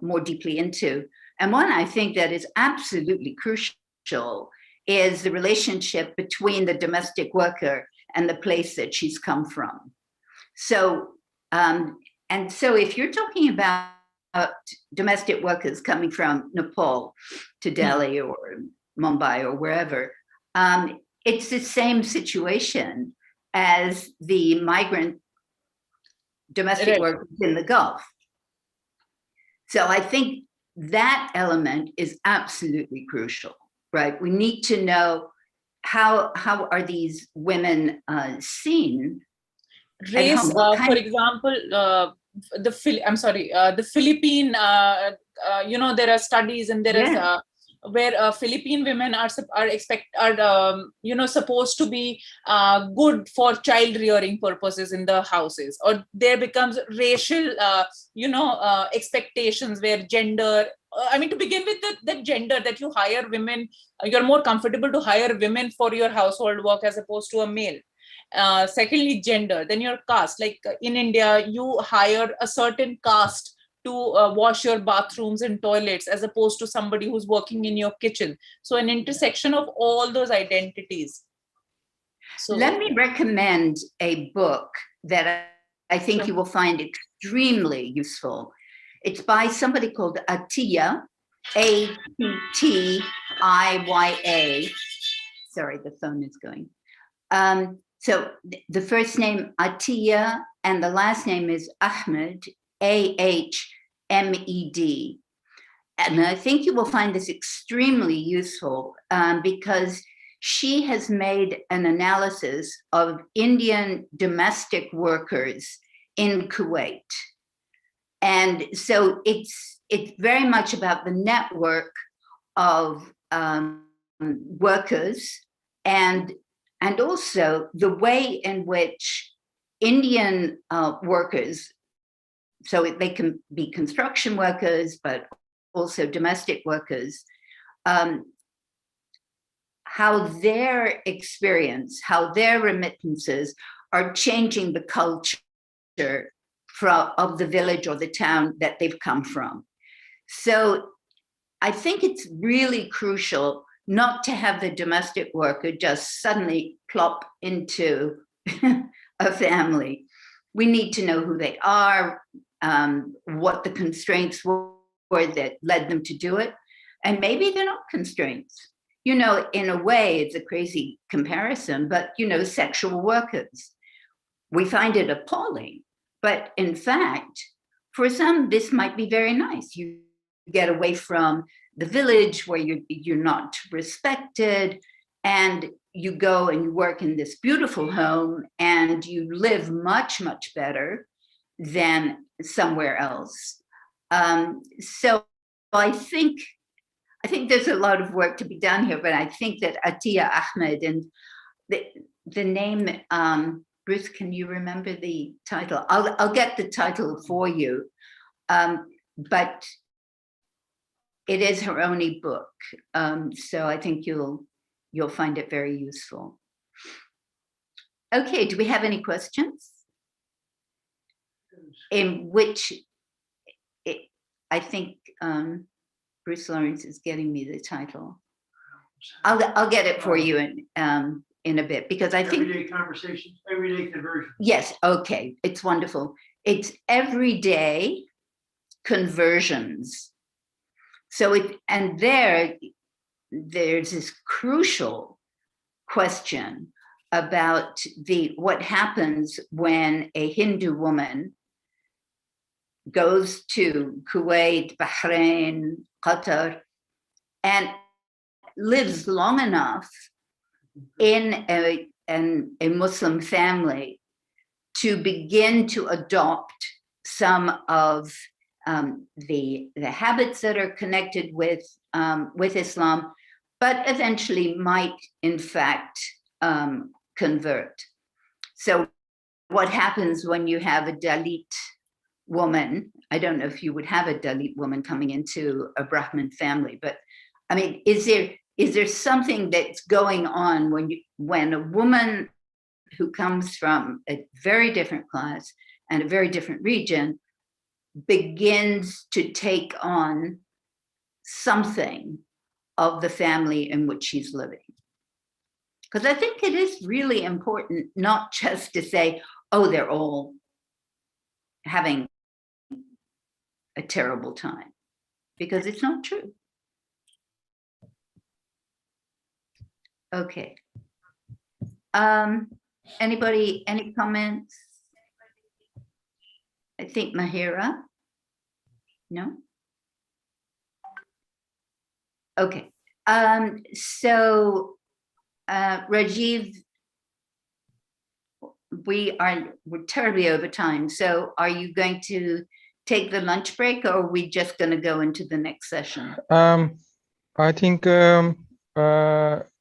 more deeply into. And one I think that is absolutely crucial is the relationship between the domestic worker and the place that she's come from. So, and so if you're talking about domestic workers coming from Nepal to Delhi or Mumbai or wherever, it's the same situation as the migrant domestic workers in the Gulf. So I think that element is absolutely crucial, right? We need to know how are these women seen? Race, for example, the Philippine, there are studies, and there is where Philippine women are supposed to be good for child rearing purposes in the houses, or there becomes racial expectations where gender, to begin with, the gender that you hire women, you're more comfortable to hire women for your household work as opposed to a male. Secondly, gender, then your caste. Like in India, you hire a certain caste to wash your bathrooms and toilets as opposed to somebody who's working in your kitchen. So an intersection of all those identities. So let me recommend a book that I think you will find extremely useful. It's by somebody called Attiya, Attiya. Sorry, the phone is going. So the first name Attiya and the last name is Ahmed, Ahmed. And I think you will find this extremely useful because she has made an analysis of Indian domestic workers in Kuwait. And so it's very much about the network of workers and also the way in which Indian workers, so they can be construction workers, but also domestic workers, how their experience, how their remittances are changing the culture of the village or the town that they've come from. So I think it's really crucial not to have the domestic worker just suddenly plop into a family. We need to know who they are, what the constraints were that led them to do it. And maybe they're not constraints. You know, in a way, it's a crazy comparison, but, you know, sexual workers. We find it appalling. But in fact, for some, this might be very nice. You get away from the village where you're not respected, and you go and you work in this beautiful home, and you live much, much better than somewhere else. So I think there's a lot of work to be done here, but I think that Atiya Ahmed and the name, Bruce, can you remember the title? I'll get the title for you, but it is her only book. So I think you'll find it very useful. Okay, do we have any questions? In which I think Bruce Lawrence is getting me the title. I'll get it for you in a bit, because I think everyday conversations, everyday conversion. Yes, okay, it's wonderful. It's everyday conversions. So there's this crucial question about what happens when a Hindu woman goes to Kuwait, Bahrain, Qatar, and lives long enough in a Muslim family to begin to adopt some of the habits that are connected with Islam, but eventually might in fact convert. So what happens when you have a Dalit woman? I don't know if you would have a Dalit woman coming into a Brahmin family, but I mean, is there something that's going on when a woman who comes from a very different class and a very different region begins to take on something of the family in which she's living? Because I think it is really important not just to say, oh, they're all having a terrible time, because it's not true. Okay. Anybody, any comments? I think Mahira? No? Okay. So Rajiv, we're terribly over time. So are you going to take the lunch break, or are we just going to go into the next session? I think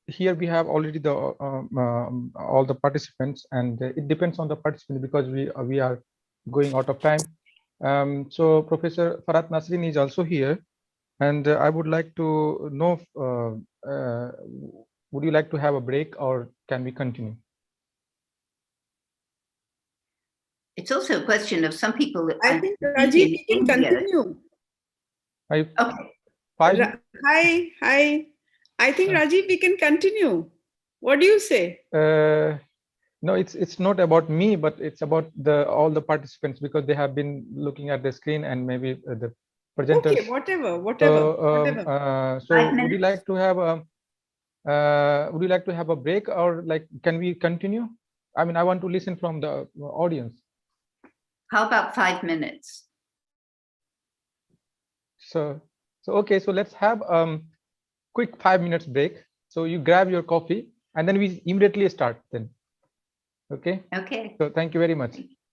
here we have already all the participants, and it depends on the participant, because we are going out of time. So Professor Farhat Nasrin is also here, and I would like to know, would you like to have a break, or can we continue? It's also a question of some people. I think Rajiv, we can continue. Okay. Hi. I think Rajiv, we can continue. What do you say? No, it's not about me, but it's about all the participants, because they have been looking at the screen and maybe the presenters. Okay, whatever. So would you like to have a break, or like, can we continue? I mean, I want to listen from the audience. How about 5 minutes? So okay, so let's have quick 5 minutes break. So you grab your coffee, and then we immediately start then. Okay. Okay. So thank you very much.